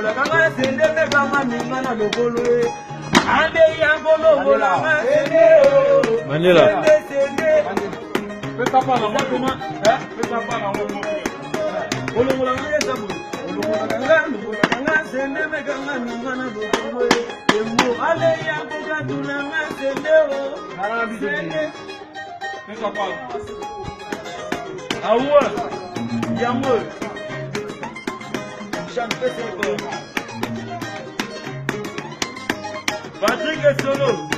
bola kanga sende me kanga minga na lokolo e ande yangolo bola kanga sende Manila sende pesa pa na ngoma pesa pa na ngoma olongola ngaya sabu olongola kanga sende me kanga minga na lokolo e emo ale yangoka tulanga sende o sende pesa pa awa yamur Patrick est solo.